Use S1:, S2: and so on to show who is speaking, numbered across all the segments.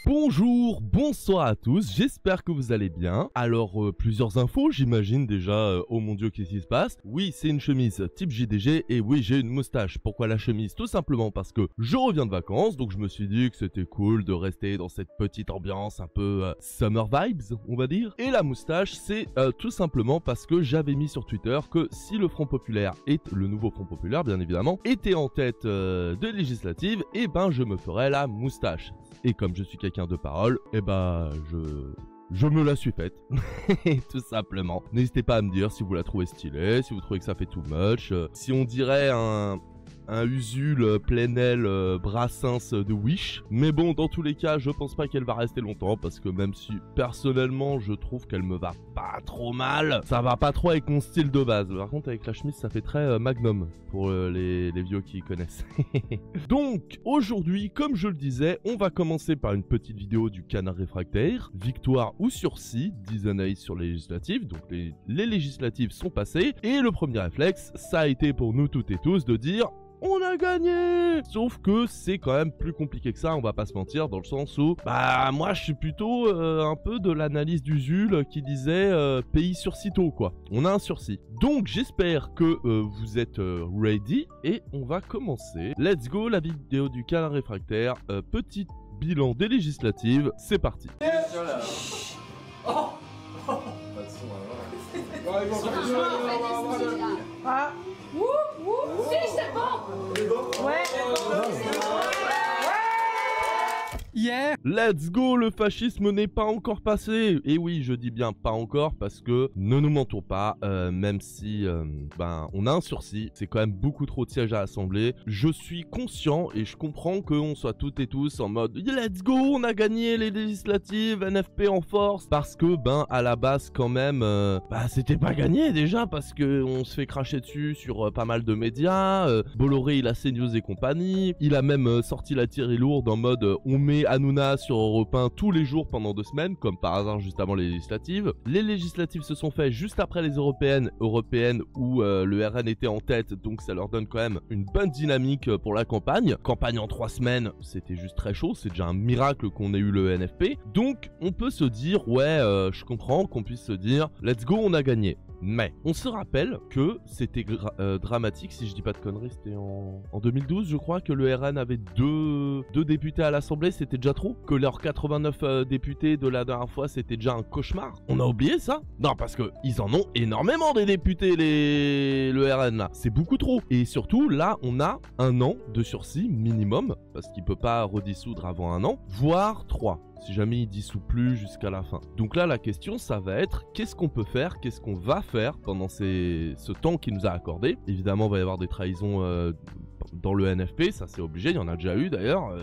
S1: Bonjour, bonsoir à tous, j'espère que vous allez bien. Alors, plusieurs infos, j'imagine déjà, oh mon dieu, qu'est-ce qui se passe? Oui, c'est une chemise type JDG, et oui, j'ai une moustache. Pourquoi la chemise? Tout simplement parce que je reviens de vacances, donc je me suis dit que c'était cool de rester dans cette petite ambiance un peu summer vibes, on va dire. Et la moustache, c'est tout simplement parce que j'avais mis sur Twitter que si le Front Populaire, le nouveau Front Populaire bien évidemment, était en tête de législative, et ben je me ferais la moustache. Et comme je suis quelqu'un de parole, et ben je me la suis faite, tout simplement. N'hésitez pas à me dire si vous la trouvez stylée, si vous trouvez que ça fait too much, si on dirait un Usul Plenel Brassens de Wish. Mais bon, dans tous les cas, je pense pas qu'elle va rester longtemps, parce que même si personnellement je trouve qu'elle me va pas trop mal, ça va pas trop avec mon style de base. Par contre avec la chemise ça fait très Magnum pour les vieux qui connaissent. Donc aujourd'hui, comme je le disais, on va commencer par une petite vidéo du Canard Réfractaire, victoire ou sursis, 10 analyses sur les législatives. Donc les législatives sont passées, et le premier réflexe, ça a été pour nous toutes et tous de dire on a gagné! Sauf que c'est quand même plus compliqué que ça, on va pas se mentir, dans le sens où, bah, moi je suis plutôt un peu de l'analyse d'Usul qui disait pays surcito, quoi. On a un sursis. Donc j'espère que vous êtes ready, et on va commencer. Let's go, la vidéo du Canard Réfractaire, petit bilan des législatives, c'est parti.
S2: Ah. Si, c'est bon. Ouais.
S1: Yeah. Let's go, le fascisme n'est pas encore passé. Et oui, je dis bien pas encore, parce que ne nous mentons pas, même si ben on a un sursis, c'est quand même beaucoup trop de sièges à l'Assemblée. Je suis conscient et je comprends qu'on soit toutes et tous en mode let's go, on a gagné les législatives, NFP en force, parce que ben à la base quand même, bah c'était pas gagné déjà, parce que on se fait cracher dessus sur pas mal de médias. Bolloré il a CNews et compagnie, il a même sorti la tirée lourde en mode on met Hanouna sur Europe 1 tous les jours pendant 2 semaines, comme par hasard juste avant les législatives. Les législatives se sont faites juste après les européennes où le RN était en tête, donc ça leur donne quand même une bonne dynamique pour la campagne. Campagne en 3 semaines, c'était juste très chaud, c'est déjà un miracle qu'on ait eu le NFP. Donc on peut se dire, ouais, je comprends qu'on puisse se dire, let's go, on a gagné. Mais on se rappelle que c'était dramatique, si je dis pas de conneries, c'était en 2012 je crois, que le RN avait deux députés à l'Assemblée, c'était déjà trop. Que leurs 89 députés de la dernière fois c'était déjà un cauchemar. On a oublié ça? Non, parce que ils en ont énormément des députés, le RN là. C'est beaucoup trop. Et surtout là on a 1 an de sursis minimum, parce qu'il peut pas redissoudre avant 1 an, voire 3. Si jamais il dissout plus jusqu'à la fin. Donc là, la question, ça va être qu'est-ce qu'on peut faire, qu'est-ce qu'on va faire pendant ce temps qu'il nous a accordé. Évidemment, il va y avoir des trahisons dans le NFP, ça c'est obligé, il y en a déjà eu d'ailleurs,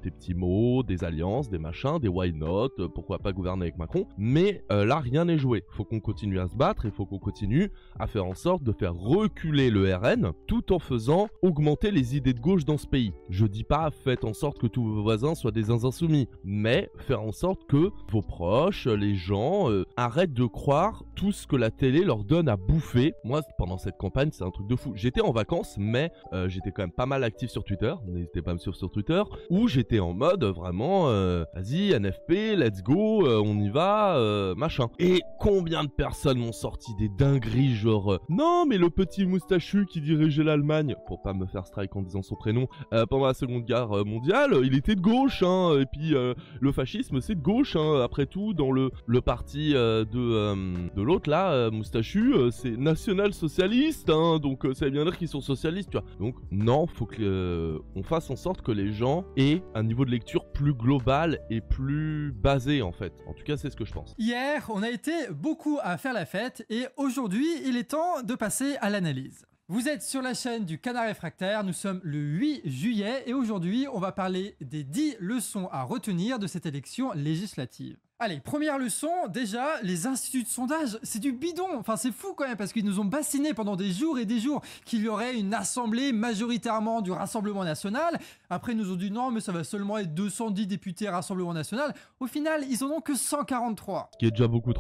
S1: des petits mots, des alliances, des machins, des why not, pourquoi pas gouverner avec Macron, mais là rien n'est joué. Faut qu'on continue à se battre, il faut qu'on continue à faire en sorte de faire reculer le RN, tout en faisant augmenter les idées de gauche dans ce pays. Je dis pas faites en sorte que tous vos voisins soient des insoumis, mais faire en sorte que vos proches, les gens, arrêtent de croire tout ce que la télé leur donne à bouffer. Moi, pendant cette campagne, c'est un truc de fou. J'étais en vacances, mais j'étais quand même pas mal actif sur Twitter, n'hésitez pas à me suivre sur Twitter, où j'étais en mode vraiment, vas-y, NFP, let's go, on y va, machin. Et combien de personnes m'ont sorti des dingueries genre, non mais le petit moustachu qui dirigeait l'Allemagne, pour pas me faire strike en disant son prénom, pendant la Seconde Guerre mondiale, il était de gauche, hein, et puis le fascisme c'est de gauche, hein, après tout, dans le parti de l'autre là, moustachu, c'est national-socialiste, hein, donc ça veut bien dire qu'ils sont socialistes, tu vois. Donc non, faut que on fasse en sorte que les gens aient un niveau de lecture plus global et plus basé en fait. En tout cas, c'est ce que je pense.
S3: Hier, on a été beaucoup à faire la fête et aujourd'hui, il est temps de passer à l'analyse. Vous êtes sur la chaîne du Canard Réfractaire, nous sommes le 8 juillet et aujourd'hui, on va parler des 10 leçons à retenir de cette élection législative. Allez, première leçon, déjà, les instituts de sondage, c'est du bidon. Enfin, c'est fou quand même, parce qu'ils nous ont bassiné pendant des jours et des jours qu'il y aurait une assemblée majoritairement du Rassemblement National. Après, ils nous ont dit non, mais ça va seulement être 210 députés Rassemblement National. Au final, ils en ont que 143.
S1: Ce qui est déjà beaucoup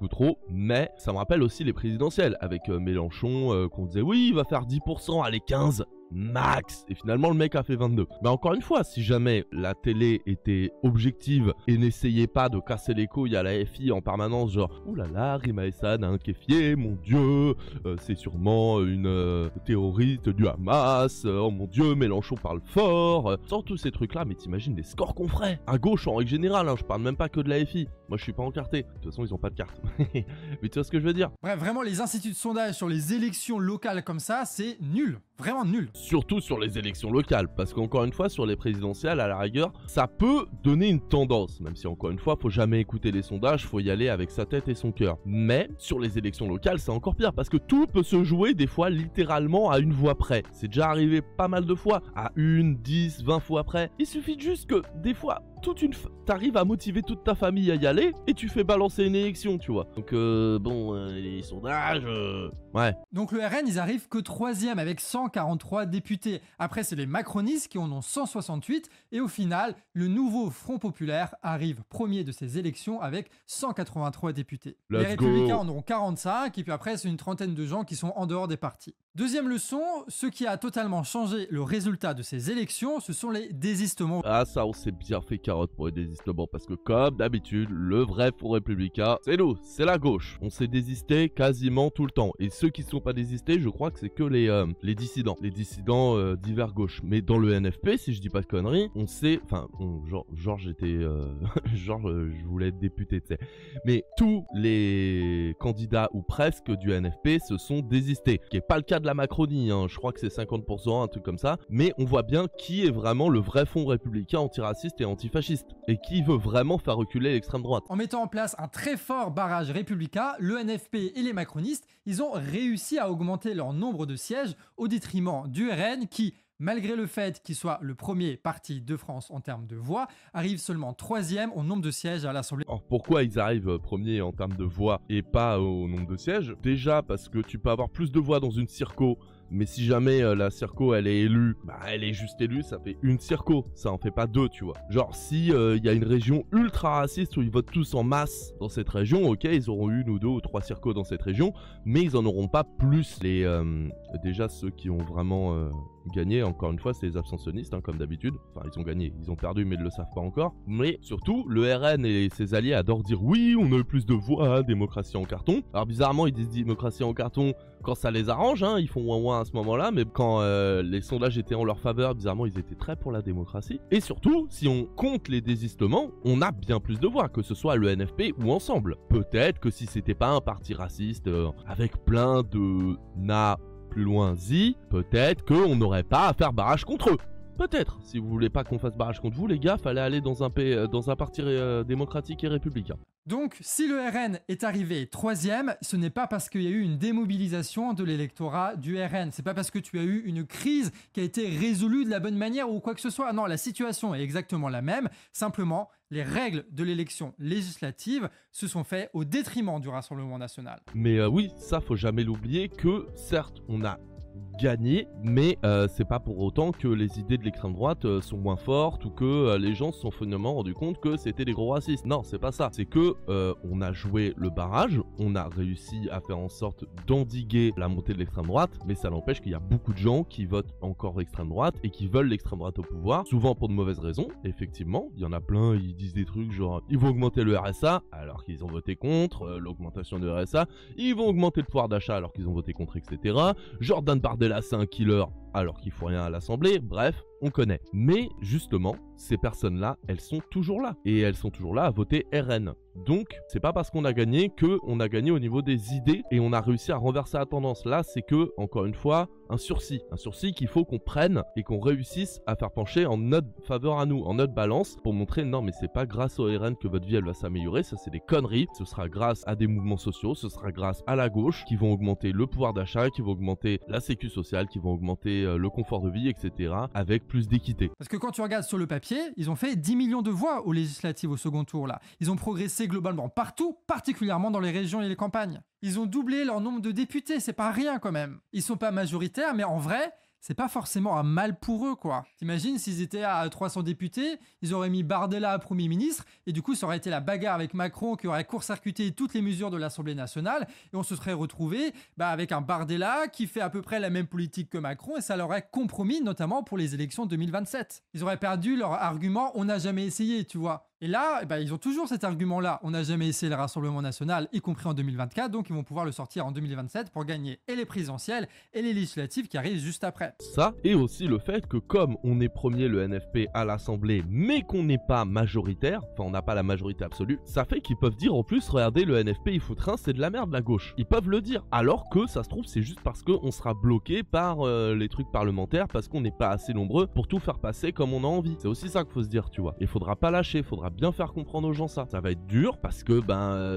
S1: trop. Mais ça me rappelle aussi les présidentielles, avec Mélenchon, qu'on disait oui, il va faire 10%, allez 15%. max. Et finalement, le mec a fait 22. Mais encore une fois, si jamais la télé était objective et n'essayait pas de casser les couilles à la FI en permanence, genre « Ouh là là, Rima Hassan a un kéfier, mon Dieu, c'est sûrement une terroriste du Hamas, oh mon Dieu, Mélenchon parle fort, sans tous ces trucs-là, mais t'imagines les scores qu'on ferait à gauche en règle générale, hein, je parle même pas que de la FI. Moi, je suis pas encarté. De toute façon, ils ont pas de carte. Mais tu vois ce que je veux dire?
S3: Bref, vraiment, les instituts de sondage sur les élections locales comme ça, c'est nul. Vraiment nul.
S1: Surtout sur les élections locales, parce qu'encore une fois, sur les présidentielles, à la rigueur, ça peut donner une tendance, même si encore une fois, faut jamais écouter les sondages, faut y aller avec sa tête et son cœur. Mais sur les élections locales, c'est encore pire, parce que tout peut se jouer des fois littéralement à une voix près. C'est déjà arrivé pas mal de fois, à 1, 10, 20 fois près. Il suffit juste que, des fois, t'arrives à motiver toute ta famille à y aller, et tu fais balancer une élection, tu vois. Donc les sondages, ouais.
S3: Donc le RN, ils arrivent que 3e avec 143 députés. Après, c'est les macronistes qui en ont 168. Et au final, le nouveau Front Populaire arrive premier de ces élections avec 183 députés. Les Républicains en auront 45. Et puis après, c'est une trentaine de gens qui sont en dehors des partis. Deuxième leçon, ce qui a totalement changé le résultat de ces élections, ce sont les désistements.
S1: Ah ça, on s'est bien fait carotte pour les désistements, parce que comme d'habitude, le vrai Front Républicain, c'est nous, c'est la gauche. On s'est désisté quasiment tout le temps. Et ceux qui ne sont pas désistés, je crois que c'est que les dissidents. Les dissidents divers gauche. Mais dans le NFP, si je dis pas de conneries, on sait... Enfin, genre j'étais... je voulais être député, tu sais. Mais tous les candidats, ou presque, du NFP se sont désistés. Ce qui n'est pas le cas de la Macronie, hein. Je crois que c'est 50%, un truc comme ça. Mais on voit bien qui est vraiment le vrai Front Républicain antiraciste et antifasciste. Et qui veut vraiment faire reculer l'extrême droite.
S3: En mettant en place un très fort barrage républicain, le NFP et les macronistes, ils ont réussi à augmenter leur nombre de sièges au détriment du RN qui, malgré le fait qu'il soit le premier parti de France en termes de voix, arrive seulement 3e au nombre de sièges à l'Assemblée.
S1: Alors pourquoi ils arrivent premiers en termes de voix et pas au nombre de sièges? Déjà parce que tu peux avoir plus de voix dans une circo, mais si jamais la circo elle est élue, bah elle est juste élue, ça fait une circo, ça en fait pas deux, tu vois. Genre si y a une région ultra raciste où ils votent tous en masse dans cette région, ok, ils auront une ou deux ou trois circos dans cette région, mais ils en auront pas plus. Déjà ceux qui ont vraiment gagné, encore une fois, c'est les abstentionnistes, hein, comme d'habitude. Enfin, ils ont gagné, ils ont perdu, mais ils le savent pas encore. Mais surtout, le RN et ses alliés adorent dire oui, on a eu plus de voix, démocratie en carton. Alors bizarrement, ils disent démocratie en carton quand ça les arrange, hein, ils font ouin à ce moment-là, mais quand les sondages étaient en leur faveur, bizarrement, ils étaient très pour la démocratie. Et surtout, si on compte les désistements, on a bien plus de voix, que ce soit le NFP ou ensemble. Peut-être que si c'était pas un parti raciste avec plein de plus loin peut-être qu'on n'aurait pas à faire barrage contre eux. Peut-être. Si vous voulez pas qu'on fasse barrage contre vous, les gars, fallait aller dans un parti démocratique et républicain.
S3: Donc, si le RN est arrivé 3e, ce n'est pas parce qu'il y a eu une démobilisation de l'électorat du RN. C'est pas parce que tu as eu une crise qui a été résolue de la bonne manière ou quoi que ce soit. Non, la situation est exactement la même. Simplement, les règles de l'élection législative se sont faites au détriment du Rassemblement national.
S1: Mais oui, ça faut jamais l'oublier que certes, on a gagné, mais c'est pas pour autant que les idées de l'extrême droite sont moins fortes ou que les gens se sont finalement rendus compte que c'était des gros racistes. Non, c'est pas ça. C'est que on a joué le barrage, on a réussi à faire en sorte d'endiguer la montée de l'extrême droite, mais ça n'empêche qu'il y a beaucoup de gens qui votent encore l'extrême droite et qui veulent l'extrême droite au pouvoir, souvent pour de mauvaises raisons. Effectivement, il y en a plein, ils disent des trucs genre ils vont augmenter le RSA alors qu'ils ont voté contre l'augmentation du RSA, ils vont augmenter le pouvoir d'achat alors qu'ils ont voté contre, etc. Jordan Bardella, c'est un killer alors qu'il faut rien à l'Assemblée, bref, on connaît. Mais justement, ces personnes-là, elles sont toujours là. Et elles sont toujours là à voter RN. Donc, c'est pas parce qu'on a gagné qu'on a gagné au niveau des idées et on a réussi à renverser la tendance. Là, c'est que, encore une fois, un sursis. Un sursis qu'il faut qu'on prenne et qu'on réussisse à faire pencher en notre faveur à nous, en notre balance, pour montrer non, mais c'est pas grâce au RN que votre vie elle va s'améliorer, ça c'est des conneries. Ce sera grâce à des mouvements sociaux, ce sera grâce à la gauche qui vont augmenter le pouvoir d'achat, qui vont augmenter la sécu sociale, qui vont augmenter le confort de vie, etc. avec plus d'équité.
S3: Parce que quand tu regardes sur le papier, ils ont fait 10 millions de voix aux législatives au second tour là. Ils ont progressé globalement partout, particulièrement dans les régions et les campagnes. Ils ont doublé leur nombre de députés, c'est pas rien quand même. Ils sont pas majoritaires, mais en vrai, c'est pas forcément un mal pour eux, quoi. T'imagines s'ils étaient à 300 députés, ils auraient mis Bardella à Premier ministre, et du coup ça aurait été la bagarre avec Macron qui aurait court-circuité toutes les mesures de l'Assemblée nationale, et on se serait retrouvé avec un Bardella qui fait à peu près la même politique que Macron, et ça l'aurait compromis, notamment pour les élections 2027. Ils auraient perdu leur argument « on n'a jamais essayé », tu vois. Et là, ils ont toujours cet argument-là. On n'a jamais essayé le Rassemblement national, y compris en 2024, donc ils vont pouvoir le sortir en 2027 pour gagner et les présidentielles et les législatives qui arrivent juste après.
S1: Ça, et aussi le fait que comme on est premier le NFP à l'Assemblée, mais qu'on n'est pas majoritaire, enfin on n'a pas la majorité absolue, ça fait qu'ils peuvent dire en plus, regardez, le NFP il fout rien, c'est de la merde la gauche. Ils peuvent le dire, alors que ça se trouve c'est juste parce qu'on sera bloqué par les trucs parlementaires, parce qu'on n'est pas assez nombreux pour tout faire passer comme on a envie. C'est aussi ça qu'il faut se dire, tu vois. Il faudra pas lâcher, faudra bien faire comprendre aux gens ça. Ça va être dur parce que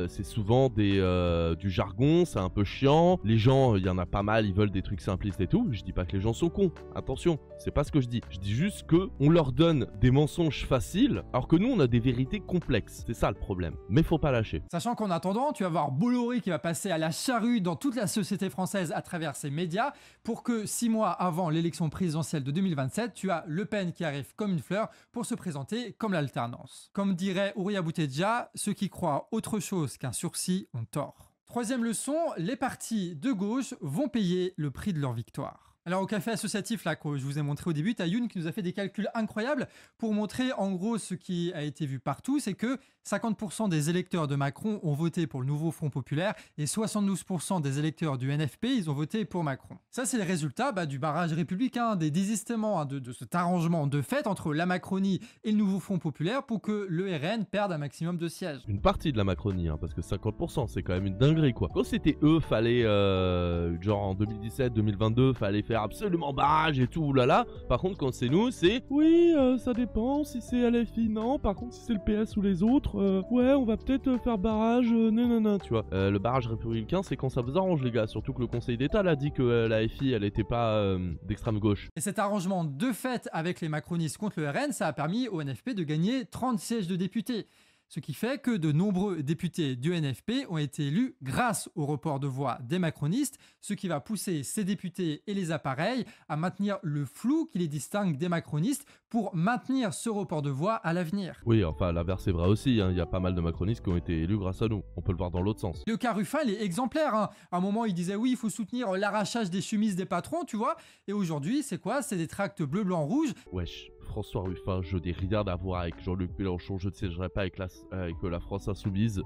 S1: c'est souvent du jargon, c'est un peu chiant. Les gens, il y en a pas mal, ils veulent des trucs simplistes et tout. Je dis pas que les gens sont cons. Attention, c'est pas ce que je dis. Je dis juste que on leur donne des mensonges faciles alors que nous on a des vérités complexes. C'est ça le problème. Mais faut pas lâcher.
S3: Sachant qu'en attendant, tu vas voir Bolloré qui va passer à la charrue dans toute la société française à travers ses médias pour que 6 mois avant l'élection présidentielle de 2027, tu as Le Pen qui arrive comme une fleur pour se présenter comme l'alternance. Comme dirait Ouria Boutedja, ceux qui croient autre chose qu'un sursis ont tort. Troisième leçon, les partis de gauche vont payer le prix de leur victoire. Alors au café associatif là que je vous ai montré au début, t'as Youn qui nous a fait des calculs incroyables pour montrer en gros ce qui a été vu partout, c'est que 50% des électeurs de Macron ont voté pour le nouveau Front Populaire et 72% des électeurs du NFP, ils ont voté pour Macron. Ça c'est le résultat du barrage républicain, des désistements, de cet arrangement de fait entre la Macronie et le nouveau Front Populaire pour que le RN perde un maximum de sièges.
S1: Une partie de la Macronie, parce que 50% c'est quand même une dinguerie quoi. Quand c'était eux, fallait genre en 2017-2022, fallait faire absolument barrage et tout, oulala. Par contre quand c'est nous, c'est oui, ça dépend si c'est LFI, non. Par contre si c'est le PS ou les autres, ouais, on va peut-être faire barrage, non, tu vois. Le barrage républicain, c'est quand ça vous arrange, les gars. Surtout que le Conseil d'État l'a dit que la FI, elle était pas d'extrême gauche.
S3: Et cet arrangement de fait avec les macronistes contre le RN, ça a permis au NFP de gagner 30 sièges de députés. Ce qui fait que de nombreux députés du NFP ont été élus grâce au report de voix des macronistes, ce qui va pousser ces députés et les appareils à maintenir le flou qui les distingue des macronistes pour maintenir ce report de voix à l'avenir.
S1: Oui, enfin l'inverse est vrai aussi, il y a pas mal de macronistes qui ont été élus grâce à nous, on peut le voir dans l'autre sens.
S3: Le cas Ruffin, il est exemplaire, À un moment, il disait oui, il faut soutenir l'arrachage des chemises des patrons, tu vois, et aujourd'hui, c'est quoi? C'est des tracts bleu, blanc, rouge.
S1: Wesh. François Ruffin, je n'ai rien à voir avec Jean-Luc Mélenchon, je ne siégerai pas avec la France Insoumise.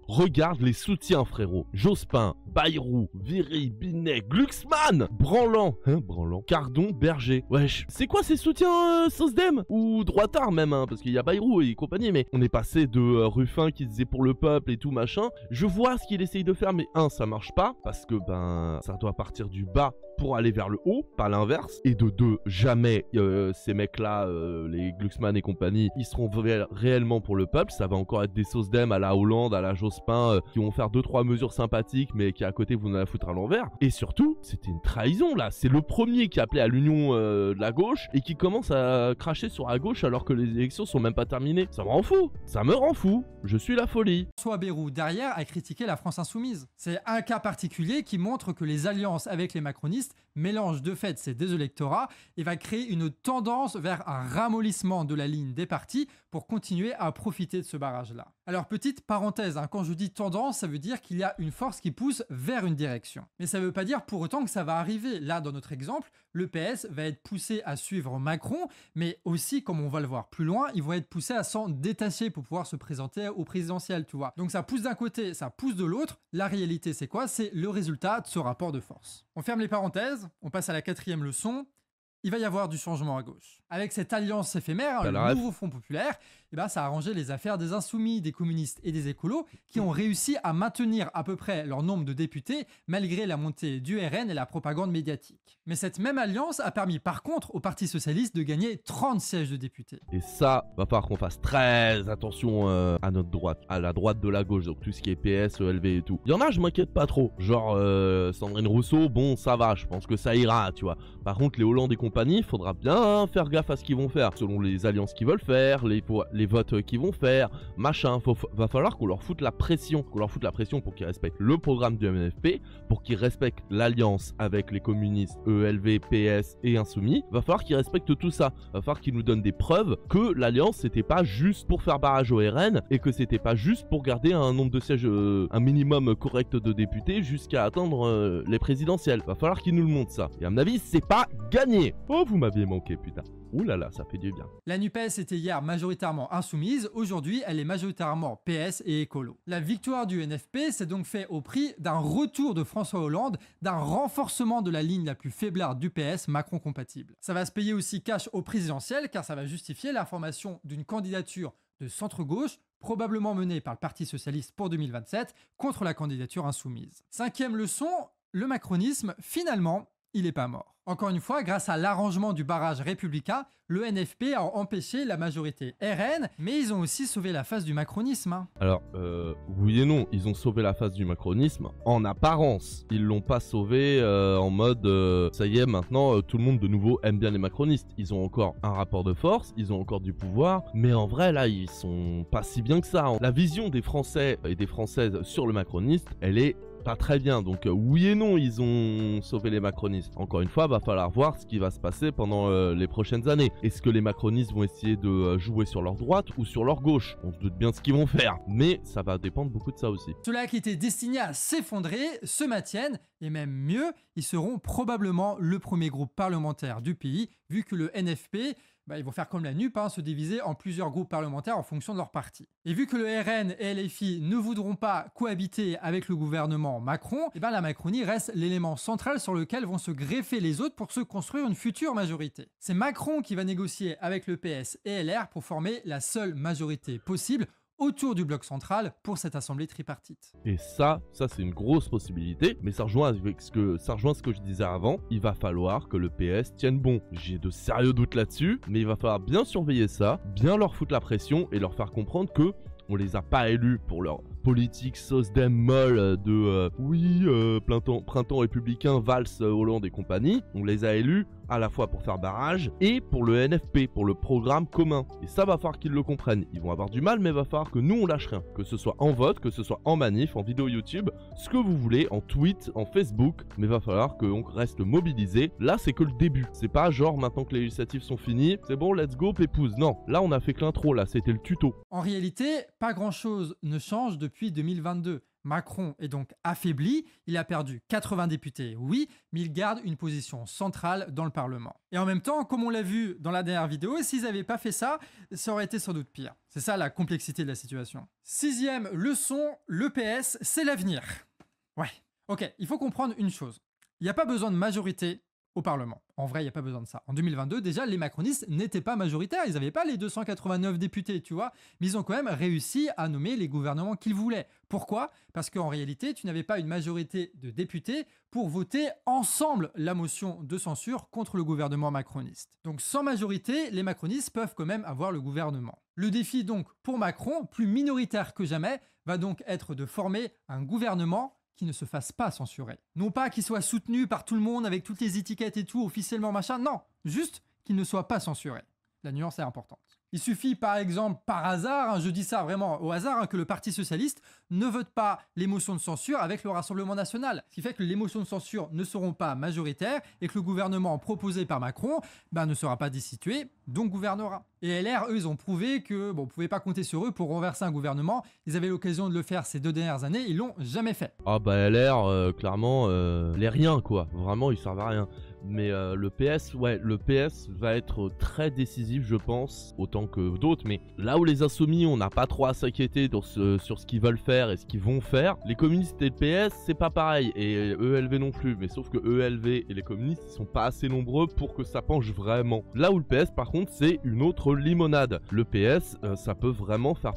S1: Regarde les soutiens, frérot. Jospin, Bayrou, Viry, Binet, Glucksmann, Branlant, Cardon, Berger. Wesh, c'est quoi ces soutiens Sosdem? Ou droitard même, parce qu'il y a Bayrou et compagnie, mais on est passé de Ruffin qui disait pour le peuple et tout machin. Je vois ce qu'il essaye de faire, mais ça marche pas, parce que ça doit partir du bas pour aller vers le haut, pas l'inverse. Et de deux, jamais ces mecs-là, les Glucksmann et compagnie, ils seront réellement pour le peuple. Ça va encore être des Sosdem à la Hollande, à la Jospin, qui vont faire 2-3 mesures sympathiques, mais qui à côté vous en allez foutre à l'envers. Et surtout, c'était une trahison là. C'est le premier qui appelait à l'union de la gauche et qui commence à cracher sur la gauche alors que les élections sont même pas terminées. Ça me rend fou. Ça me rend fou. Je suis la folie.
S3: François Bayrou, derrière, a critiqué la France Insoumise. C'est un cas particulier qui montre que les alliances avec les macronistes mélangent de fait ces deux électorats et va créer une tendance vers un ramollissement de la ligne des partis pour continuer à profiter de ce barrage-là. Alors petite parenthèse, quand je dis tendance, ça veut dire qu'il y a une force qui pousse vers une direction. Mais ça ne veut pas dire pour autant que ça va arriver. Là, dans notre exemple, le PS va être poussé à suivre Macron, mais aussi, comme on va le voir plus loin, ils vont être poussés à s'en détacher pour pouvoir se présenter au présidentiel, tu vois. Donc ça pousse d'un côté, ça pousse de l'autre. La réalité, c'est quoi? C'est le résultat de ce rapport de force. On ferme les parenthèses, on passe à la 4e leçon. Il va y avoir du changement à gauche. Avec cette alliance éphémère, le nouveau Front Populaire, ça a arrangé les affaires des insoumis, des communistes et des écolos qui ont réussi à maintenir à peu près leur nombre de députés malgré la montée du RN et la propagande médiatique. Mais cette même alliance a permis par contre au Parti Socialiste de gagner 30 sièges de députés.
S1: Et ça, va falloir qu'on fasse très attention à notre droite, à la droite de la gauche, donc tout ce qui est PS, ELV et tout. Il y en a, je m'inquiète pas trop. Genre Sandrine Rousseau, bon ça va, je pense que ça ira, tu vois. Par contre les Hollande et compagnie, compagnie, il faudra bien faire gaffe à ce qu'ils vont faire, selon les alliances qu'ils veulent faire, les votes qu'ils vont faire, machin. Va falloir qu'on leur foute la pression, pour qu'ils respectent le programme du MNFP, pour qu'ils respectent l'alliance avec les communistes, ELV, PS et Insoumis. Va falloir qu'ils respectent tout ça. Va falloir qu'ils nous donnent des preuves que l'alliance c'était pas juste pour faire barrage au RN et que c'était pas juste pour garder un nombre de sièges, un minimum correct de députés jusqu'à atteindre les présidentielles. Va falloir qu'ils nous le montrent ça. Et à mon avis, c'est pas gagné. Oh, vous m'aviez manqué, putain. Ouh là là, ça fait du bien.
S3: La NUPES était hier majoritairement insoumise, aujourd'hui elle est majoritairement PS et écolo. La victoire du NFP s'est donc fait au prix d'un retour de François Hollande, d'un renforcement de la ligne la plus faiblarde du PS, Macron compatible. Ça va se payer aussi cash au présidentiel car ça va justifier la formation d'une candidature de centre-gauche, probablement menée par le Parti Socialiste pour 2027, contre la candidature insoumise. 5e leçon, le macronisme, finalement, il n'est pas mort. Encore une fois, grâce à l'arrangement du barrage républicain, le NFP a empêché la majorité RN, mais ils ont aussi sauvé la face du macronisme. Hein.
S1: Alors, oui et non, ils ont sauvé la face du macronisme en apparence. Ils l'ont pas sauvé en mode ça y est, maintenant tout le monde de nouveau aime bien les macronistes. Ils ont encore un rapport de force, ils ont encore du pouvoir, mais en vrai là, ils sont pas si bien que ça. Hein. La vision des Français et des Françaises sur le macroniste, elle est pas très bien, donc oui et non, ils ont sauvé les macronistes. Encore une fois, va falloir voir ce qui va se passer pendant les prochaines années. Est-ce que les macronistes vont essayer de jouer sur leur droite ou sur leur gauche? On se doute bien ce qu'ils vont faire, mais ça va dépendre beaucoup de ça aussi.
S3: Ceux-là qui étaient destinés à s'effondrer se maintiennent, et même mieux, ils seront probablement le premier groupe parlementaire du pays, vu que le NFP, ils vont faire comme la NUP, se diviser en plusieurs groupes parlementaires en fonction de leur parti. Et vu que le RN et LFI ne voudront pas cohabiter avec le gouvernement Macron, la Macronie reste l'élément central sur lequel vont se greffer les autres pour se construire une future majorité. C'est Macron qui va négocier avec le PS et LR pour former la seule majorité possible autour du bloc central pour cette assemblée tripartite.
S1: Et ça c'est une grosse possibilité, mais ça rejoint ce que je disais avant. Il va falloir que le PS tienne bon. J'ai de sérieux doutes là-dessus, mais il va falloir bien surveiller ça, bien leur foutre la pression et leur faire comprendre que on les a pas élus pour leur politique sauce d'em molle de printemps républicain, Valls, Hollande et compagnie. On les a élus à la fois pour faire barrage et pour le NFP, pour le programme commun. Et ça va falloir qu'ils le comprennent. Ils vont avoir du mal, mais va falloir que nous on lâche rien. Que ce soit en vote, que ce soit en manif, en vidéo YouTube, ce que vous voulez, en tweet, en Facebook, mais va falloir qu'on reste mobilisé. Là c'est que le début. C'est pas genre maintenant que les législatives sont finies, c'est bon, let's go pépouze. Non, là on a fait que l'intro, là c'était le tuto.
S3: En réalité, pas grand chose ne change depuis 2022. Macron est donc affaibli, il a perdu 80 députés, oui, mais il garde une position centrale dans le Parlement. Et en même temps, comme on l'a vu dans la dernière vidéo, s'ils n'avaient pas fait ça, ça aurait été sans doute pire. C'est ça la complexité de la situation. 6e leçon, le PS, c'est l'avenir. Ouais, ok, il faut comprendre une chose. Il n'y a pas besoin de majorité au Parlement. En vrai, il n'y a pas besoin de ça. En 2022, déjà, les macronistes n'étaient pas majoritaires. Ils n'avaient pas les 289 députés, tu vois. Mais ils ont quand même réussi à nommer les gouvernements qu'ils voulaient. Pourquoi? Parce qu'en réalité, tu n'avais pas une majorité de députés pour voter ensemble la motion de censure contre le gouvernement macroniste. Donc sans majorité, les macronistes peuvent quand même avoir le gouvernement. Le défi donc pour Macron, plus minoritaire que jamais, va donc être de former un gouvernement qui ne se fasse pas censurer. Non pas qu'il soit soutenu par tout le monde avec toutes les étiquettes et tout, officiellement machin, non, juste qu'il ne soit pas censuré. La nuance est importante. Il suffit par exemple, par hasard, je dis ça vraiment au hasard, que le Parti Socialiste ne vote pas les motions de censure avec le Rassemblement National. Ce qui fait que les motions de censure ne seront pas majoritaires et que le gouvernement proposé par Macron ne sera pas destitué, donc gouvernera. Et LR, eux, ils ont prouvé que on pouvait pas compter sur eux pour renverser un gouvernement. Ils avaient l'occasion de le faire ces 2 dernières années, ils l'ont jamais fait.
S1: Ah LR, clairement, les riens quoi. Vraiment, ils servent à rien. Mais le PS va être très décisif, je pense, autant que d'autres. Mais là où les insoumis, on n'a pas trop à s'inquiéter sur ce qu'ils veulent faire et ce qu'ils vont faire, les communistes et le PS, c'est pas pareil. Et ELV non plus. Mais sauf que ELV et les communistes, ils sont pas assez nombreux pour que ça penche vraiment. Là où le PS, par contre, c'est une autre limonade. Le PS, ça peut vraiment faire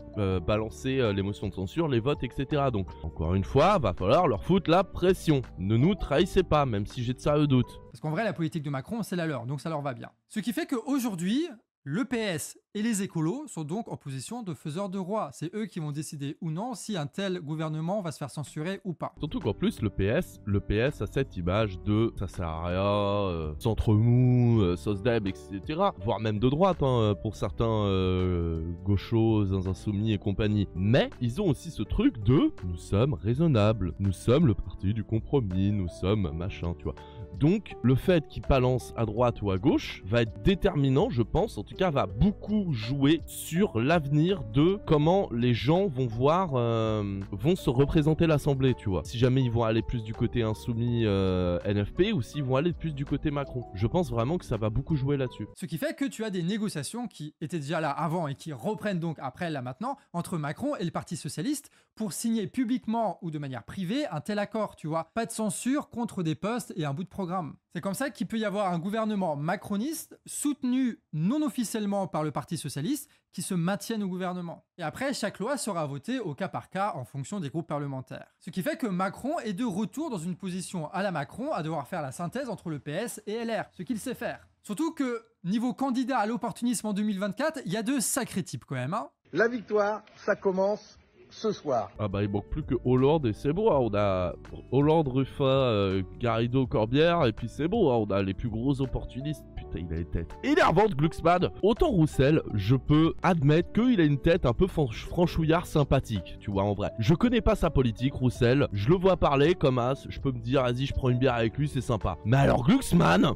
S1: balancer les motions de censure, les votes, etc. Donc, encore une fois, va falloir leur foutre la pression. Ne nous trahissez pas, même si j'ai de sérieux doutes.
S3: Parce qu'en vrai, la politique de Macron, c'est la leur, donc ça leur va bien. Ce qui fait qu'aujourd'hui, Le PS et les écolos sont donc en position de faiseurs de roi. C'est eux qui vont décider ou non si un tel gouvernement va se faire censurer ou pas.
S1: Surtout qu'en plus, le PS a cette image de ça sert à rien, centre mou, sauce deb, etc. Voire même de droite, pour certains gauchos, insoumis et compagnie. Mais ils ont aussi ce truc de nous sommes raisonnables, nous sommes le parti du compromis, nous sommes machin, tu vois. Donc, le fait qu'il balance à droite ou à gauche va être déterminant, je pense, en tout cas va beaucoup jouer sur l'avenir de comment les gens vont voir, vont se représenter l'Assemblée, tu vois. Si jamais ils vont aller plus du côté insoumis NFP ou s'ils vont aller plus du côté Macron. Je pense vraiment que ça va beaucoup jouer là-dessus.
S3: Ce qui fait que tu as des négociations qui étaient déjà là avant et qui reprennent donc après là maintenant entre Macron et le Parti Socialiste pour signer publiquement ou de manière privée un tel accord, tu vois. Pas de censure contre des postes et un bout de programme. C'est comme ça qu'il peut y avoir un gouvernement macroniste soutenu non officiellement par le Parti Socialiste qui se maintienne au gouvernement. Et après, chaque loi sera votée au cas par cas en fonction des groupes parlementaires. Ce qui fait que Macron est de retour dans une position à la Macron à devoir faire la synthèse entre le PS et LR, ce qu'il sait faire. Surtout que, niveau candidat à l'opportunisme en 2024, il y a de sacrés types quand même, hein.
S4: La victoire, ça commence ce soir.
S1: Ah bah il manque plus que Hollande et c'est beau, hein. On a Hollande, Ruffin, Garrido, Corbière et puis c'est beau, hein. On a les plus gros opportunistes. Putain, il a une tête énervante, Glucksmann. Autant Roussel, je peux admettre qu'il a une tête un peu franchouillard sympathique, tu vois, en vrai. Je connais pas sa politique, Roussel, je le vois parler comme as, je peux me dire, vas-y, je prends une bière avec lui, c'est sympa. Mais alors Glucksmann,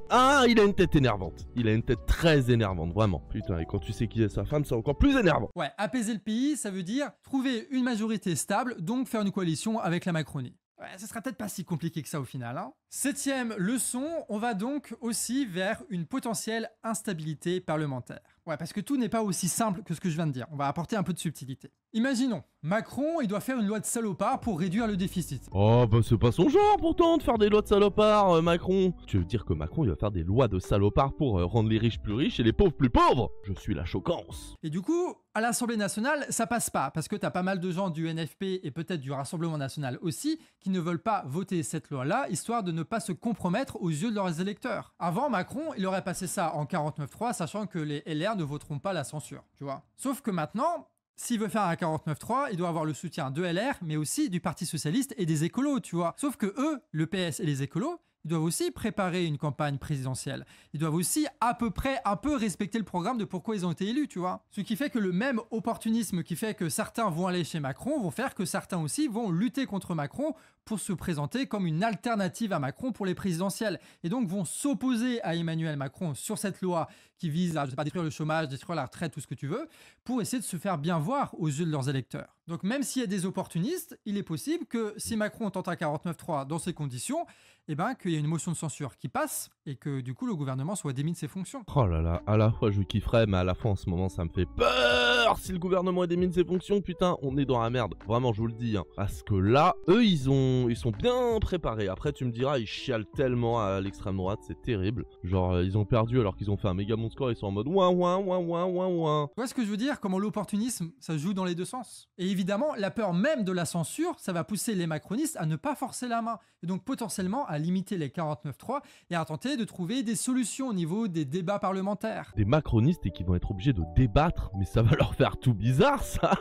S1: il a une tête énervante. Il a une tête très énervante, vraiment. Putain, et quand tu sais qui est sa femme, c'est encore plus énervant.
S3: Ouais, apaiser le pays, ça veut dire trouver une majorité stable, donc faire une coalition avec la Macronie. Ouais, ce sera peut-être pas si compliqué que ça au final, hein. 7e leçon, on va donc aussi vers une potentielle instabilité parlementaire. Ouais, parce que tout n'est pas aussi simple que ce que je viens de dire. On va apporter un peu de subtilité. Imaginons, Macron, il doit faire une loi de salopard pour réduire le déficit.
S1: Oh, bah c'est pas son genre pourtant de faire des lois de salopard, Macron. Tu veux dire que Macron, il va faire des lois de salopard pour rendre les riches plus riches et les pauvres plus pauvres? Je suis la choquance.
S3: Et du coup, à l'Assemblée nationale, ça passe pas, parce que t'as pas mal de gens du NFP et peut-être du Rassemblement national aussi, qui ne veulent pas voter cette loi-là, histoire de ne pas se compromettre aux yeux de leurs électeurs. Avant, Macron, il aurait passé ça en 49.3, sachant que les LR ne voteront pas la censure, tu vois. Sauf que maintenant, s'il veut faire un 49.3, il doit avoir le soutien de LR, mais aussi du Parti Socialiste et des écolos, tu vois. Sauf que eux, le PS et les écolos, ils doivent aussi préparer une campagne présidentielle. Ils doivent aussi à peu près un peu respecter le programme de pourquoi ils ont été élus, tu vois. Ce qui fait que le même opportunisme qui fait que certains vont aller chez Macron vont faire que certains aussi vont lutter contre Macron pour se présenter comme une alternative à Macron pour les présidentielles. Et donc vont s'opposer à Emmanuel Macron sur cette loi qui vise à, je sais pas, détruire le chômage, détruire la retraite, tout ce que tu veux, pour essayer de se faire bien voir aux yeux de leurs électeurs. Donc même s'il y a des opportunistes, il est possible que si Macron tente un 49.3 dans ces conditions, eh ben, qu'il y ait une motion de censure qui passe et que du coup le gouvernement soit démis de ses fonctions.
S1: Oh là là, à la fois je kifferais, mais à la fois en ce moment ça me fait peur. Si le gouvernement est démis de ses fonctions, putain, on est dans la merde. Vraiment, je vous le dis, hein. Parce que là, eux, ils sont bien préparés. Après, tu me diras, ils chialent tellement à l'extrême droite, c'est terrible. Genre, ils ont perdu alors qu'ils ont fait un méga bon score, ils sont en mode ouin ouin ouin ouin ouin ouin.
S3: Tu vois ce que je veux dire? Comment l'opportunisme, ça joue dans les deux sens. Et évidemment, la peur même de la censure, ça va pousser les macronistes à ne pas forcer la main. Et donc potentiellement à limiter les 49.3 et à tenter de trouver des solutions au niveau des débats parlementaires.
S1: Des macronistes et qui vont être obligés de débattre, mais ça va leur faire tout bizarre ça.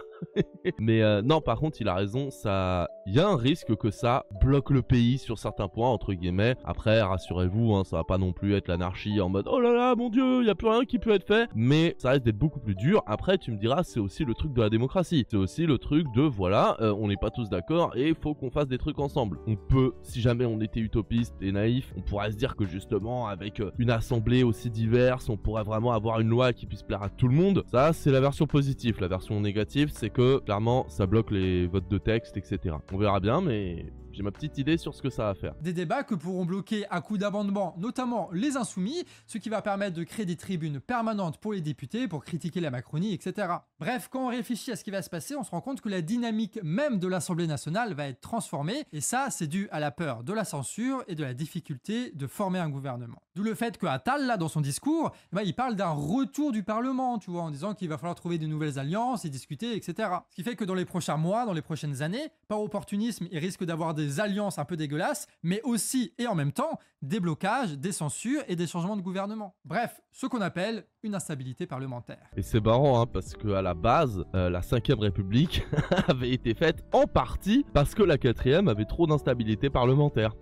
S1: Mais non, par contre, il a raison, ça, il y a un risque que ça bloque le pays sur certains points, entre guillemets. Après, rassurez-vous, hein, ça va pas non plus être l'anarchie en mode oh là là, mon dieu, il y a plus rien qui peut être fait. Mais ça risque d'être beaucoup plus dur. Après, tu me diras, c'est aussi le truc de la démocratie. C'est aussi le truc de voilà, on n'est pas tous d'accord et il faut qu'on fasse des trucs ensemble. On peut, si jamais on était utopiste et naïf, on pourrait se dire que justement, avec une assemblée aussi diverse, on pourrait vraiment avoir une loi qui puisse plaire à tout le monde. Ça, c'est la version positive. La version négative, c'est que clairement ça bloque les votes de texte, etc. On verra bien, mais j'ai ma petite idée sur ce que ça va faire.
S3: Des débats que pourront bloquer à coup d'amendement, notamment les insoumis, ce qui va permettre de créer des tribunes permanentes pour les députés, pour critiquer la Macronie, etc. Bref, quand on réfléchit à ce qui va se passer, on se rend compte que la dynamique même de l'Assemblée nationale va être transformée, et ça, c'est dû à la peur de la censure et de la difficulté de former un gouvernement. D'où le fait que Attal, là, dans son discours, il parle d'un retour du Parlement, tu vois, en disant qu'il va falloir trouver de nouvelles alliances et discuter, etc. Ce qui fait que dans les prochains mois, dans les prochaines années, par opportunisme, il risque d'avoir des ces alliances un peu dégueulasses, mais aussi et en même temps des blocages, des censures et des changements de gouvernement. Bref, ce qu'on appelle une instabilité parlementaire.
S1: Et c'est marrant, hein, parce qu'à la base, la 5ème République avait été faite en partie parce que la 4ème avait trop d'instabilité parlementaire.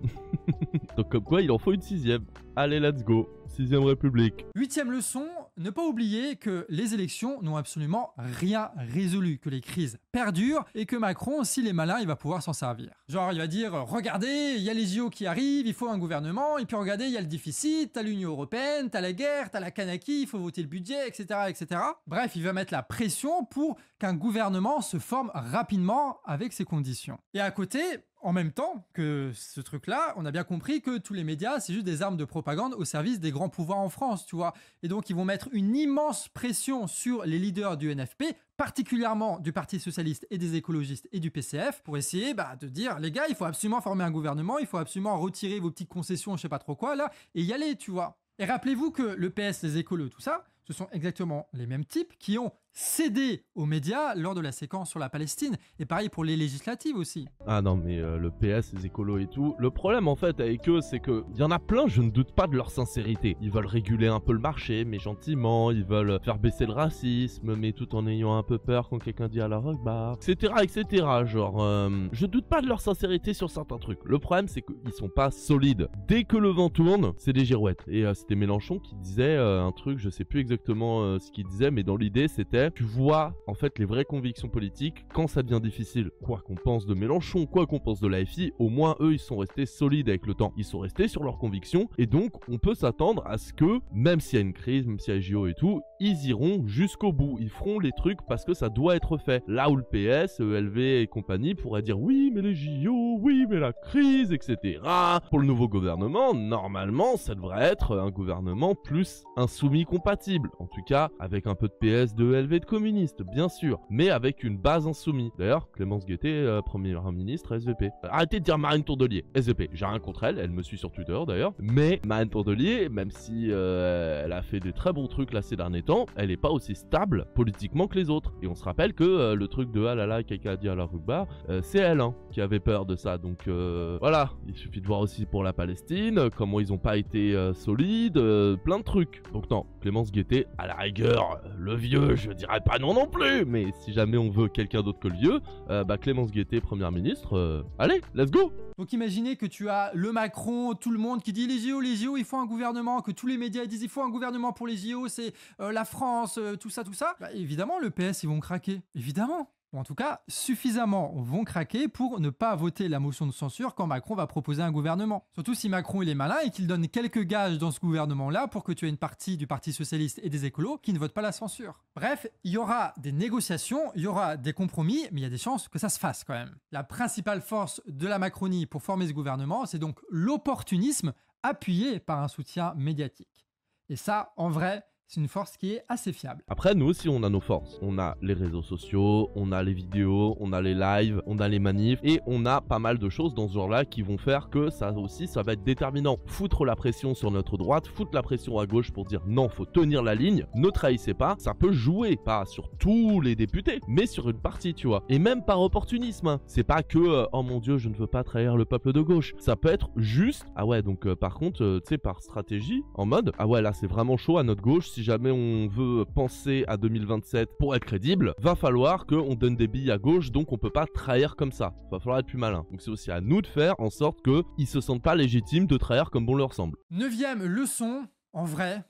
S1: Donc comme quoi, il en faut une 6ème. Allez, let's go. 6ème République.
S3: 8ème leçon, ne pas oublier que les élections n'ont absolument rien résolu, que les crises perdurent et que Macron, s'il est malin, il va pouvoir s'en servir. Genre, il va dire, regardez, il y a les JO qui arrivent, il faut un gouvernement, et puis regardez, il y a le déficit, t'as l'Union Européenne, t'as la guerre, t'as la Kanaki, il faut voter le budget, etc., etc. Bref, il va mettre la pression pour qu'un gouvernement se forme rapidement avec ces conditions. Et à côté, en même temps que ce truc-là, on a bien compris que tous les médias, c'est juste des armes de propagande au service des grands pouvoirs en France, tu vois. Et donc, ils vont mettre une immense pression sur les leaders du NFP, particulièrement du Parti Socialiste et des écologistes et du PCF, pour essayer de dire, les gars, il faut absolument former un gouvernement, il faut absolument retirer vos petites concessions, je sais pas trop quoi, là, et y aller, tu vois. Et rappelez-vous que le PS, les écolos, tout ça, ce sont exactement les mêmes types qui ont cédé aux médias lors de la séquence sur la Palestine. Et pareil pour les législatives aussi.
S1: Ah non, mais le PS, les écolos et tout. Le problème, en fait, avec eux, c'est que y en a plein, je ne doute pas de leur sincérité. Ils veulent réguler un peu le marché, mais gentiment. Ils veulent faire baisser le racisme, mais tout en ayant un peu peur quand quelqu'un dit à la rockbar, etc., etc. Genre, je doute pas de leur sincérité sur certains trucs. Le problème, c'est qu'ils sont pas solides. Dès que le vent tourne, c'est des girouettes. Et c'était Mélenchon qui disait un truc, je sais plus exactement ce qu'il disait, mais dans l'idée, c'était tu vois en fait les vraies convictions politiques quand ça devient difficile. Quoi qu'on pense de Mélenchon, quoi qu'on pense de l'AFI, au moins eux ils sont restés solides avec le temps. Ils sont restés sur leurs convictions et donc on peut s'attendre à ce que même s'il y a une crise, même s'il y a JO et tout, ils iront jusqu'au bout. Ils feront les trucs parce que ça doit être fait. Là où le PS, ELV et compagnie pourraient dire oui mais les JO, oui mais la crise, etc. Pour le nouveau gouvernement, normalement ça devrait être un gouvernement plus insoumis compatible. En tout cas avec un peu de PS, de ELV, de communistes, bien sûr, mais avec une base insoumise. D'ailleurs, Clémence Guettet, première ministre SVP. Arrêtez de dire Marine Tourdelier, SVP. J'ai rien contre elle, elle me suit sur Twitter d'ailleurs, mais Marine Tourdelier, même si elle a fait des très bons trucs là ces derniers temps, elle est pas aussi stable politiquement que les autres. Et on se rappelle que le truc de ah là là, quelqu'un a dit à la rugbar, c'est elle qui avait peur de ça. Donc voilà, il suffit de voir aussi pour la Palestine, comment ils ont pas été solides, plein de trucs. Donc non, Clémence Guettet, à la rigueur, le vieux, je dirais pas non plus, mais si jamais on veut quelqu'un d'autre que le vieux, Clémence Guettet, première ministre, allez, let's go.
S3: Donc imaginez que tu as le Macron, tout le monde qui dit les JO, il faut un gouvernement, que tous les médias disent il faut un gouvernement pour les JO, c'est la France, tout ça. Évidemment, le PS, ils vont craquer, évidemment. Ou en tout cas, suffisamment vont craquer pour ne pas voter la motion de censure quand Macron va proposer un gouvernement. Surtout si Macron il est malin et qu'il donne quelques gages dans ce gouvernement-là pour que tu aies une partie du Parti Socialiste et des écolos qui ne votent pas la censure. Bref, il y aura des négociations, il y aura des compromis, mais il y a des chances que ça se fasse quand même. La principale force de la Macronie pour former ce gouvernement, c'est donc l'opportunisme appuyé par un soutien médiatique. Et ça, en vrai, c'est une force qui est assez fiable.
S1: Après, nous aussi, on a nos forces. On a les réseaux sociaux, on a les vidéos, on a les lives, on a les manifs, et on a pas mal de choses dans ce genre-là qui vont faire que ça aussi, ça va être déterminant. Foutre la pression sur notre droite, foutre la pression à gauche pour dire non, faut tenir la ligne, ne trahissez pas, ça peut jouer, pas sur tous les députés, mais sur une partie, tu vois. Et même par opportunisme, hein. C'est pas que, oh mon dieu, je ne veux pas trahir le peuple de gauche. Ça peut être juste, ah ouais, donc par contre, tu sais, par stratégie, en mode, ah ouais, là, c'est vraiment chaud à notre gauche. Si jamais on veut penser à 2027 pour être crédible, va falloir qu'on donne des billes à gauche, donc on peut pas trahir comme ça. Va falloir être plus malin. Donc c'est aussi à nous de faire en sorte qu'ils se sentent pas légitimes de trahir comme bon leur semble.
S3: 9e leçon, en vrai,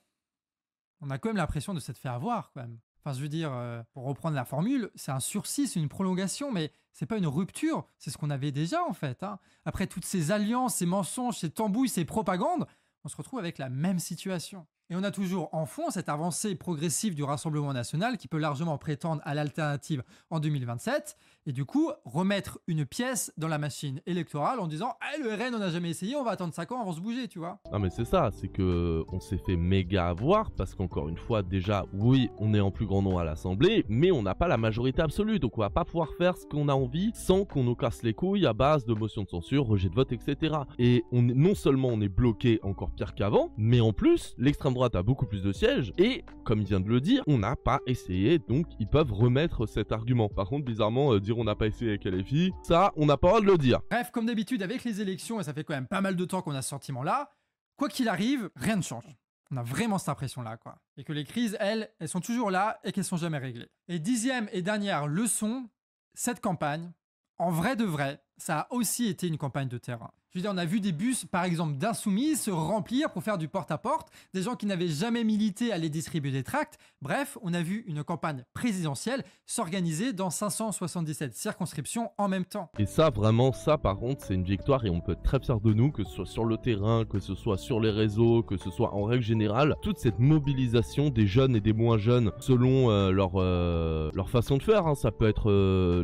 S3: on a quand même l'impression de s'être fait avoir quand même. Enfin, je veux dire, pour reprendre la formule, c'est un sursis, c'est une prolongation, mais c'est pas une rupture, c'est ce qu'on avait déjà en fait. Hein. Après toutes ces alliances, ces mensonges, ces tambouilles, ces propagandes, on se retrouve avec la même situation. Et on a toujours en fond cette avancée progressive du Rassemblement national qui peut largement prétendre à l'alternative en 2027 et du coup remettre une pièce dans la machine électorale en disant hey, le RN on n'a jamais essayé, on va attendre 5 ans avant de se bouger, tu vois.
S1: Non mais c'est ça, c'est que on s'est fait méga avoir parce qu'encore une fois déjà oui on est en plus grand nombre à l'Assemblée mais on n'a pas la majorité absolue donc on va pas pouvoir faire ce qu'on a envie sans qu'on nous casse les couilles à base de motions de censure, rejet de vote etc. Et non seulement on est bloqué encore pire qu'avant mais en plus l'extrême droite a beaucoup plus de sièges, et comme il vient de le dire, on n'a pas essayé, donc ils peuvent remettre cet argument. Par contre, bizarrement, dire on n'a pas essayé avec LFI, ça, on n'a pas le droit de le dire.
S3: Bref, comme d'habitude avec les élections, et ça fait quand même pas mal de temps qu'on a ce sentiment-là, quoi qu'il arrive, rien ne change. On a vraiment cette impression-là, quoi. Et que les crises, elles sont toujours là et qu'elles sont jamais réglées. Et 10e et dernière leçon, cette campagne, en vrai de vrai, ça a aussi été une campagne de terrain. Je veux dire, on a vu des bus, par exemple, d'insoumis se remplir pour faire du porte-à-porte, des gens qui n'avaient jamais milité allaient distribuer des tracts. Bref, on a vu une campagne présidentielle s'organiser dans 577 circonscriptions en même temps.
S1: Et ça, vraiment, ça, par contre, c'est une victoire et on peut être très fiers de nous, que ce soit sur le terrain, que ce soit sur les réseaux, que ce soit en règle générale. Toute cette mobilisation des jeunes et des moins jeunes, selon leur façon de faire, hein. Ça peut être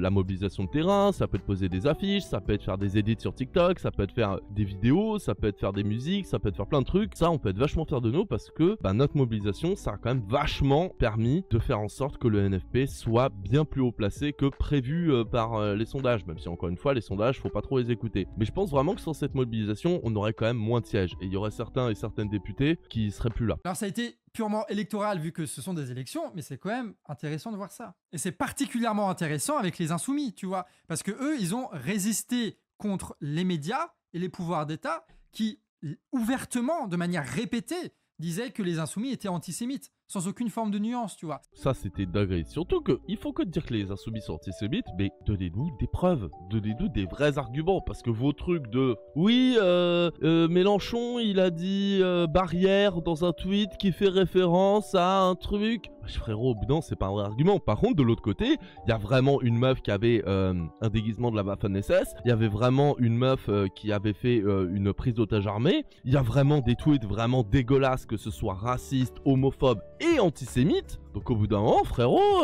S1: la mobilisation de terrain, ça peut être poser des affiches, ça peut être faire des edits sur TikTok, ça peut être faire des vidéos, ça peut être faire des musiques, ça peut être faire plein de trucs. Ça, on peut être vachement fiers de nous parce que notre mobilisation, ça a quand même vachement permis de faire en sorte que le NFP soit bien plus haut placé que prévu par les sondages. Même si, encore une fois, les sondages, faut pas trop les écouter. Mais je pense vraiment que sans cette mobilisation, on aurait quand même moins de sièges. Et il y aurait certains et certaines députés qui seraient plus là.
S3: Alors ça a été purement électoral vu que ce sont des élections, mais c'est quand même intéressant de voir ça. Et c'est particulièrement intéressant avec les insoumis, tu vois, parce que eux, ils ont résisté contre les médias et les pouvoirs d'État qui, ouvertement, de manière répétée, disaient que les insoumis étaient antisémites, sans aucune forme de nuance, tu vois.
S1: Ça, c'était dingue. Surtout que, il faut que dire que les insoumis sont antisémites, mais donnez-nous des preuves, donnez-nous des vrais arguments, parce que vos trucs de... Oui, Mélenchon, il a dit barrière dans un tweet qui fait référence à un truc... Frérot, non, c'est pas un vrai argument. Par contre, de l'autre côté, il y a vraiment une meuf qui avait un déguisement de la Waffen-SS, il y avait vraiment une meuf qui avait fait une prise d'otage armée, il y a vraiment des tweets vraiment dégueulasses, que ce soit racistes, homophobes et antisémites. Donc au bout d'un moment, frérot,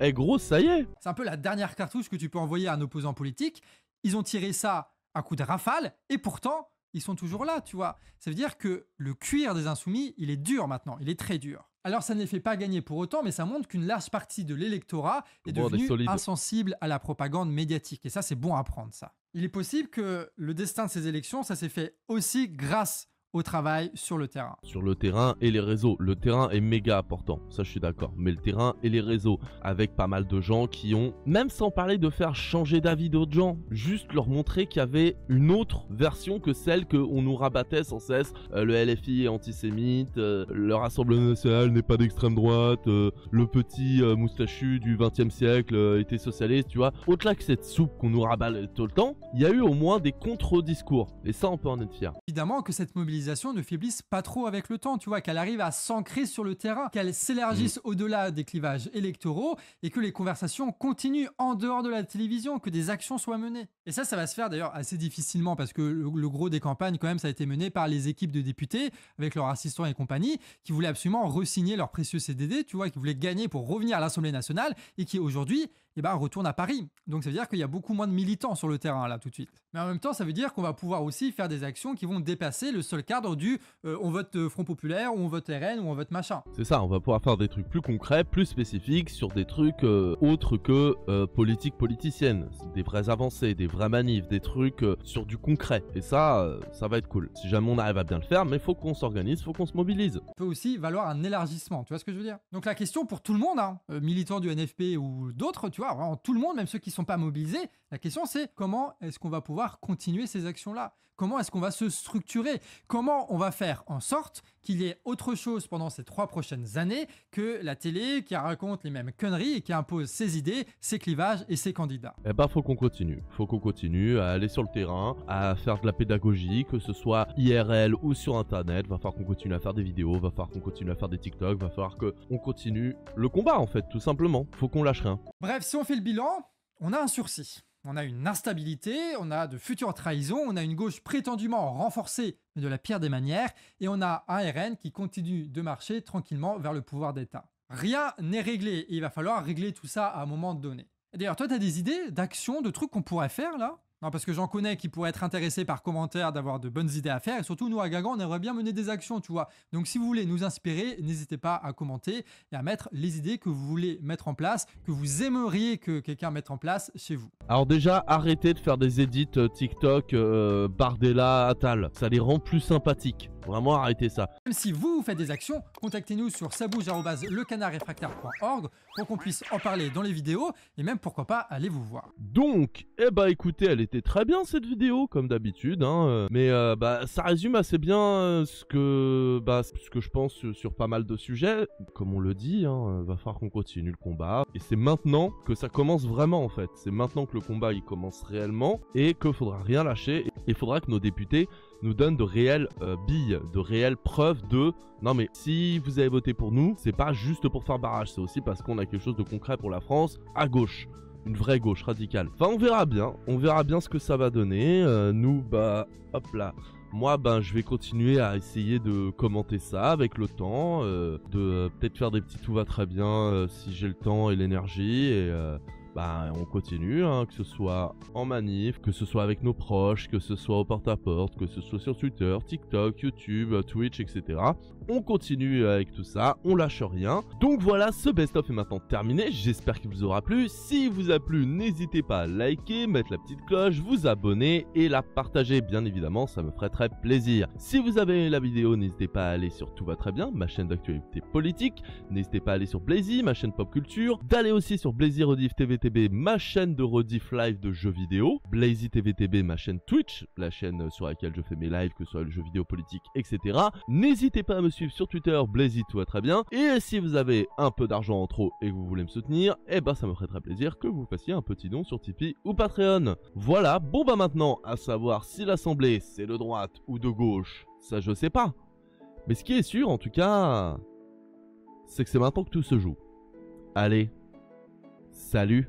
S1: gros, ça y est.
S3: C'est un peu la dernière cartouche que tu peux envoyer à un opposant politique. Ils ont tiré ça à coup de rafale, et pourtant, ils sont toujours là, tu vois. Ça veut dire que le cuir des insoumis, il est dur maintenant, il est très dur. Alors ça ne les fait pas gagner pour autant, mais ça montre qu'une large partie de l'électorat est devenue insensible à la propagande médiatique. Et ça, c'est bon à prendre, ça. Il est possible que le destin de ces élections, ça s'est fait aussi grâce au travail sur le terrain.
S1: Sur le terrain et les réseaux. Le terrain est méga important, ça je suis d'accord. Mais le terrain et les réseaux, avec pas mal de gens qui ont, même sans parler de faire changer d'avis d'autres gens, juste leur montrer qu'il y avait une autre version que celle qu'on nous rabattait sans cesse. Le LFI est antisémite, le Rassemblement national n'est pas d'extrême droite, le petit moustachu du 20e siècle était socialiste, tu vois. Au-delà que cette soupe qu'on nous rabat tout le temps, il y a eu au moins des contre-discours. Et ça, on peut en être fier.
S3: Évidemment que cette mobilisation ne faiblisse pas trop avec le temps, tu vois, qu'elle arrive à s'ancrer sur le terrain, qu'elle s'élargisse au-delà des clivages électoraux et que les conversations continuent en dehors de la télévision, que des actions soient menées. Et ça va se faire d'ailleurs assez difficilement parce que le gros des campagnes, quand même, ça a été mené par les équipes de députés avec leurs assistants et compagnie qui voulaient absolument re-signer leurs précieux CDD, tu vois, qui voulaient gagner pour revenir à l'Assemblée nationale et qui aujourd'hui retournent à Paris. Donc ça veut dire qu'il y a beaucoup moins de militants sur le terrain là tout de suite. Mais en même temps, ça veut dire qu'on va pouvoir aussi faire des actions qui vont dépasser le seul cadre du on vote Front Populaire ou on vote RN ou on vote machin.
S1: C'est ça, on va pouvoir faire des trucs plus concrets, plus spécifiques sur des trucs autres que politique politicienne. Des vraies avancées, des vraies manifs, des trucs sur du concret. Et ça, ça va être cool. Si jamais on arrive à bien le faire, mais il faut qu'on s'organise, il faut qu'on se mobilise.
S3: Ça peut aussi valoir un élargissement, tu vois ce que je veux dire? Donc la question pour tout le monde, hein, militants du NFP ou d'autres, tu vois, vraiment tout le monde, même ceux qui ne sont pas mobilisés, la question c'est comment est-ce qu'on va pouvoir continuer ces actions-là? Comment est-ce qu'on va se structurer? Comment on va faire en sorte qu'il y ait autre chose pendant ces 3 prochaines années que la télé qui raconte les mêmes conneries et qui impose ses idées, ses clivages et ses candidats?
S1: Eh ben, faut qu'on continue. Faut qu'on continue à aller sur le terrain, à faire de la pédagogie, que ce soit IRL ou sur Internet. Va falloir qu'on continue à faire des vidéos, va falloir qu'on continue à faire des TikTok, va falloir qu'on continue le combat, en fait, tout simplement. Faut qu'on lâche rien.
S3: Bref, si on fait le bilan, on a un sursis. On a une instabilité, on a de futures trahisons, on a une gauche prétendument renforcée, mais de la pire des manières, et on a un RN qui continue de marcher tranquillement vers le pouvoir d'État. Rien n'est réglé, et il va falloir régler tout ça à un moment donné. D'ailleurs, toi, tu as des idées d'actions, de trucs qu'on pourrait faire, là? Non, parce que j'en connais qui pourraient être intéressés par commentaire, d'avoir de bonnes idées à faire. Et surtout, nous, à Guingamp, on aimerait bien mener des actions, tu vois. Donc, si vous voulez nous inspirer, n'hésitez pas à commenter et à mettre les idées que vous voulez mettre en place, que vous aimeriez que quelqu'un mette en place chez vous.
S1: Alors déjà, arrêtez de faire des edits TikTok Bardella, Attal. Ça les rend plus sympathiques. Vraiment, arrêtez ça.
S3: Même si vous faites des actions, contactez-nous sur sabouge@lecanardrefractaire.org pour qu'on puisse en parler dans les vidéos et même, pourquoi pas, aller vous voir.
S1: Donc, écoutez, elle était très bien cette vidéo, comme d'habitude, hein, mais ça résume assez bien ce que je pense sur pas mal de sujets. Comme on le dit, hein, va falloir qu'on continue le combat. Et c'est maintenant que ça commence vraiment, en fait. C'est maintenant que le combat, il commence réellement et qu'il faudra rien lâcher. Il faudra que nos députés nous donnent de réelles billes, de réelles preuves de non mais si vous avez voté pour nous, c'est pas juste pour faire barrage, c'est aussi parce qu'on a quelque chose de concret pour la France à gauche. Une vraie gauche radicale. Enfin, on verra bien ce que ça va donner. Nous, hop là. Moi, je vais continuer à essayer de commenter ça avec le temps, de peut-être faire des petits tout va très bien si j'ai le temps et l'énergie et on continue, hein, que ce soit en manif, que ce soit avec nos proches, que ce soit au porte-à-porte, que ce soit sur Twitter, TikTok, YouTube, Twitch, etc. On continue avec tout ça, on lâche rien. Donc voilà, ce best-of est maintenant terminé, j'espère qu'il vous aura plu. Si vous a plu, n'hésitez pas à liker, mettre la petite cloche, vous abonner et la partager, bien évidemment, ça me ferait très plaisir. Si vous avez aimé la vidéo, n'hésitez pas à aller sur Tout va très bien, ma chaîne d'actualité politique. N'hésitez pas à aller sur Blazy, ma chaîne pop culture, d'aller aussi sur Blazy Rediff TVTB, ma chaîne de rediff live de jeux vidéo, Blazy TVTB, ma chaîne Twitch, la chaîne sur laquelle je fais mes lives, que ce soit le jeu vidéo politique, etc. N'hésitez pas à me suivre sur Twitter, Blazy, tout va très bien. Et si vous avez un peu d'argent en trop et que vous voulez me soutenir, ça me ferait très plaisir que vous fassiez un petit don sur Tipeee ou Patreon. Voilà, maintenant, à savoir si l'Assemblée c'est de droite ou de gauche, ça je sais pas. Mais ce qui est sûr, en tout cas, c'est que c'est maintenant que tout se joue. Allez, salut!